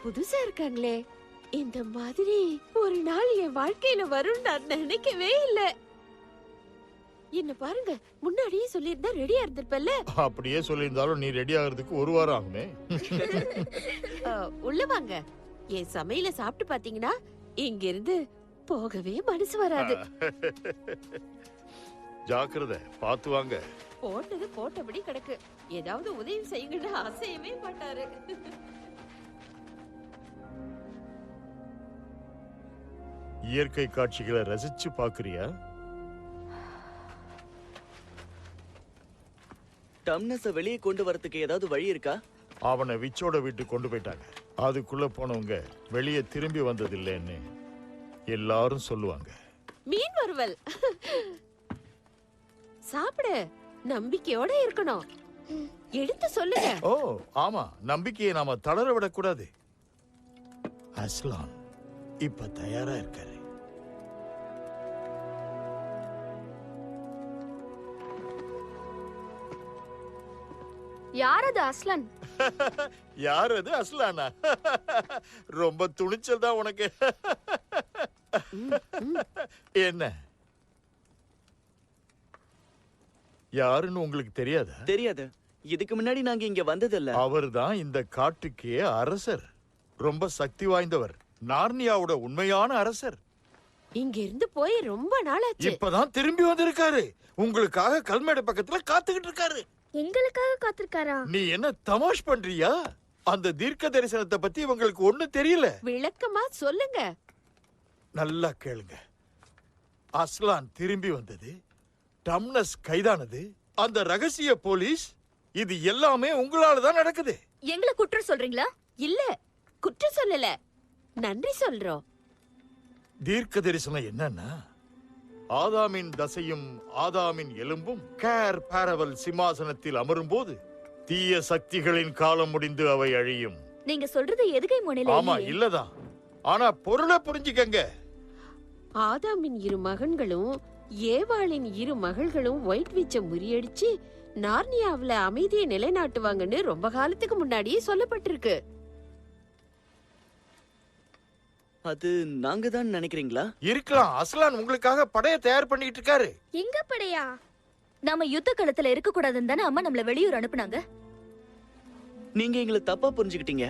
புதுசா இருக்காங்களே, இந்த மாதிரி ஒரு நாள் என் வாழ்க்கையில வரும் நான் நினைக்கவே இல்ல. என்ன பாருங்க, முன்னாடியே சொல்லியிருந்தா ரெடியா இருந்திருப்பல்ல. அப்படியே சொல்லியிருந்தாலும் நீ ரெடி ஆகிறதுக்கு ஒரு வாரம் ஆகுமே. உள்ள வாங்க. என் சமையல சாப்பிட்டு பாத்தீங்கன்னா இங்க இருந்து போகவே மனசு வராது. ஜாக்கிரதை, பாத்து வாங்க. போட்டது போட்டபடி கிடக்கு. ஏதாவது உதவி செய்யுங்கன்னு அசையவே மாட்டாரு. இயற்கை காட்சிகளை ரசிச்சு பாக்குறியா? டம்னஸ வெளியே கொண்டு வரதுக்கு ஏதாவது வழி இருக்கா? அவனை விச்சோட வீட்டுக்கு கொண்டு போயிட்டாங்க. அதுக்குள்ள போனவங்க வெளியே திரும்பி வந்ததில்லைன்னு எல்லாரும் சொல்லுவாங்க. மீன் வறுவல் சாப்பிடு. நம்பிக்கையோட இருக்கணும். எடுத்து சொல்லுங்க. ஓ ஆமா, நம்பிக்கையை நாம தளர விடக்கூடாது. அஸ்லான் இப்ப தயாரா இருக்காரு. யாரது அஸ்லான்? யார் அது அஸ்லானா? ரொம்ப துணிச்சல் தான் உனக்கு. என்ன யாருன்னு உங்களுக்கு தெரியாதா? தெரியாது. இதுக்கு முன்னாடி நாங்க இங்க வந்ததில்ல. அவர்தான் இந்த காட்டுக்கே அரசர். ரொம்ப சக்தி வாய்ந்தவர். நார்னியாவோட உண்மையான அரசர். இங்க இருந்து போய் ரொம்ப நாளாச்சு. இப்பதான் திரும்பி வந்திருக்காரு. உங்களுக்காக கல்மேடு பக்கத்துல காத்துக்கிட்டு இருக்காரு. எங்களுக்காக காத்திருக்காரா? நீ என்ன தமாஷ் பண்றியா? அந்த தீர்க்க தரிசனத்தை பத்தி உங்களுக்கு ஒண்ணு தெரியல. விளக்கமா சொல்லுங்க. நல்லா கேளுங்க. அஸ்லான் திரும்பி வந்தது, டம்னஸ் கைதானது, அந்த ரகசிய போலீஸ், இது எல்லாமே உங்களால தான் நடக்குது. எங்களை குற்றம் சொல்றீங்களா? இல்ல, குற்றம் சொல்லல, நன்றி சொல்றோம். தீர்க்க தரிசனம் என்னன்னா, ஆதாமின் தசையும் ஆதாமின் எலும்பும் கேர் பாரவல் சிம்மாசனத்தில் அமரும் போது தீய சக்திகளின் காலம் முடிந்து அவை அழியும். நீங்க சொல்றது எதுகை முனையில? ஆமா, இல்லதான். ஆனா பொருளை புரிஞ்சுக்கங்க. ஆதாமின் இரு மகன்களும் ஏவாளின் இரு மகள்களும் ஒயிட் விச்ச முறியடிச்சு நார்னியாவுல அமைதியை நிலைநாட்டுவாங்கன்னு ரொம்ப காலத்துக்கு முன்னாடியே சொல்லப்பட்டிருக்கு. அது நாங்க தான் நினைக்கிறீங்களா? இருக்கலாம். அஸ்லான் உங்களுக்காக படைய தயார் பண்ணிட்டு இருக்காரு. எங்க படையா? நாம யுத்த களத்துல இருக்க கூடாதுன்னு தானே அம்மா நம்மள வெளியூர் அனுப்புனாங்க. நீங்க எங்களை தப்பா புரிஞ்சுக்கிட்டீங்க.